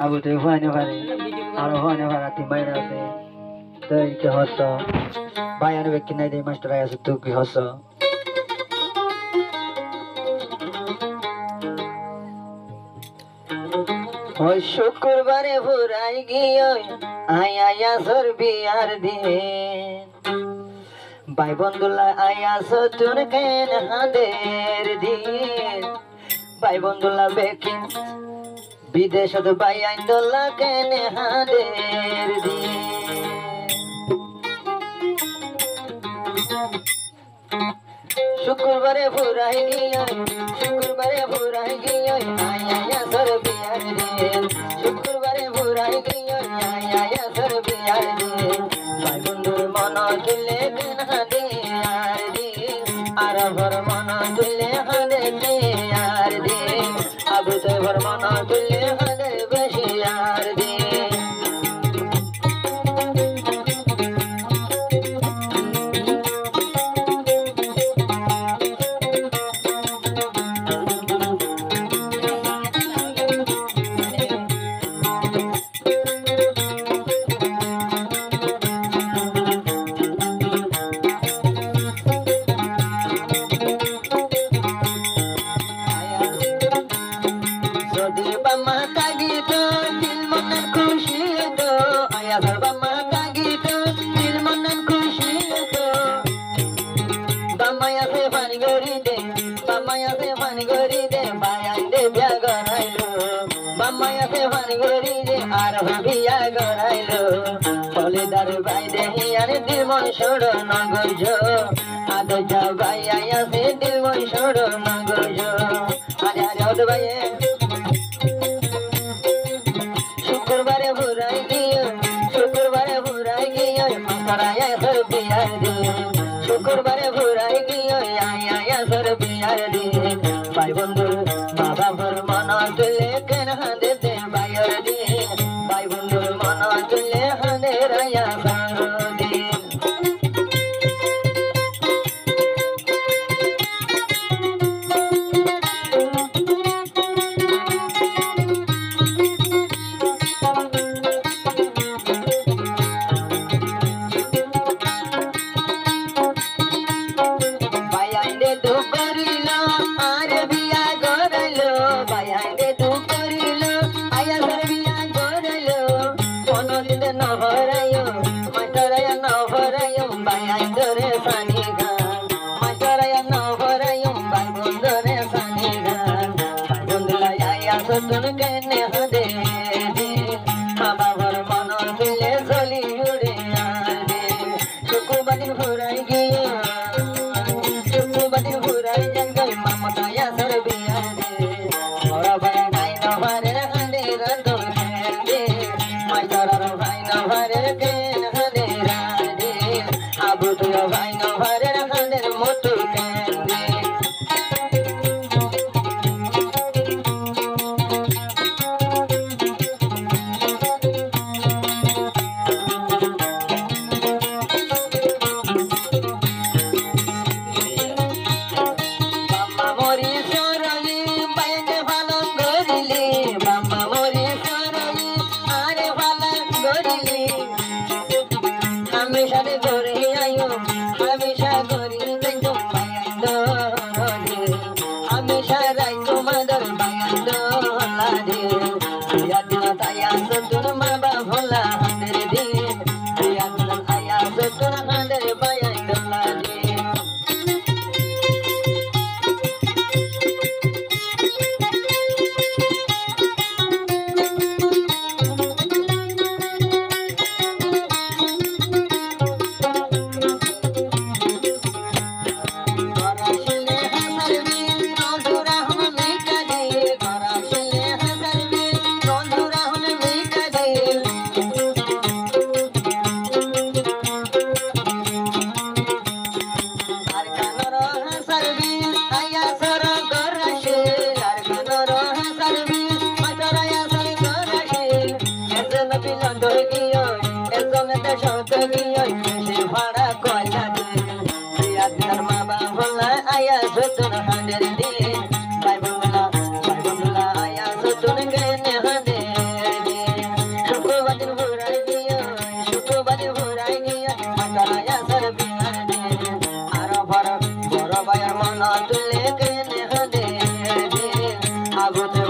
আবু তুই হওয়ানে পারে আরো হওয়ানে পারা তুই বাইরে আছে তুই কি হস ভাই আনবে কি নাই দেই মাস্টার আছে তুই কি হস ওই শুক্রবারে ভোরাই গিয়ে আয়া সর বিয়ার দিন ভাই বন্ধুলা আয়া সতুন কেন হাঁদের দিন ভাই বন্ধুলা বেকিন বিদেশত ভাই আইন্দোলা কেন হাঁদের দিন শুক্রবারে ভোরাই গিয়ে আয়া সর বিয়ার দিন শুক্রবারে ভোরাই গিয়ে আয়া সর বিয়ার দিন ভাই বন্ধুর মন তুলে কেন হাঁদের দিন আর ভর মন তুলে হাঁদের আর দিন আবু তো ভর মন তুলে হাঁদের বেশি আর দিন আর বিয়া গড়াইলো বলিদার ভাই দেহি আর দিল মন সড় নগজ আদো যা ভাই আয়াসে দিল মন সড় নগজ আরে আরে ভাই শুক্রবারে ভোরাই গিয়ে মাতারায়া সর বিয়ার দিন শুক্রবারে ভোরাই গিয়ে আয়া সর বিয়ার দিন ভাই বন্ধু বাবা ভর মন তুলে কেন হাঁদে ভাইয়ের দিন ভাই বন্ধুর মন তুলে হাঁদে রায়া দিন সতুন কেনে হদে বাবা ভর মন তুলে চলি উড়ে আদে শুক্রবাদিন ঘুরাই গিয়ে জঙ্গল মামতায়া সর বিয়া দে মোরা ভাই নাই নভারে হাঁদে রাধুর দে মাইতরার ভাই নভারে কেন হাঁদে রাধে আবু তুই ভাই নভারে হাঁদের মতো কেন দে আয়া সতুন হাঁদের দিন ভাই বন্ধুরা আয়া সতুন গেনে হাঁদের দিন শুক্রবার দিন ঘুরাই গিয়ে আয়া সর বিয়ার দিন আরো বড় ভাইয়ের মন তুলে গেনে হাঁদের দিন আবু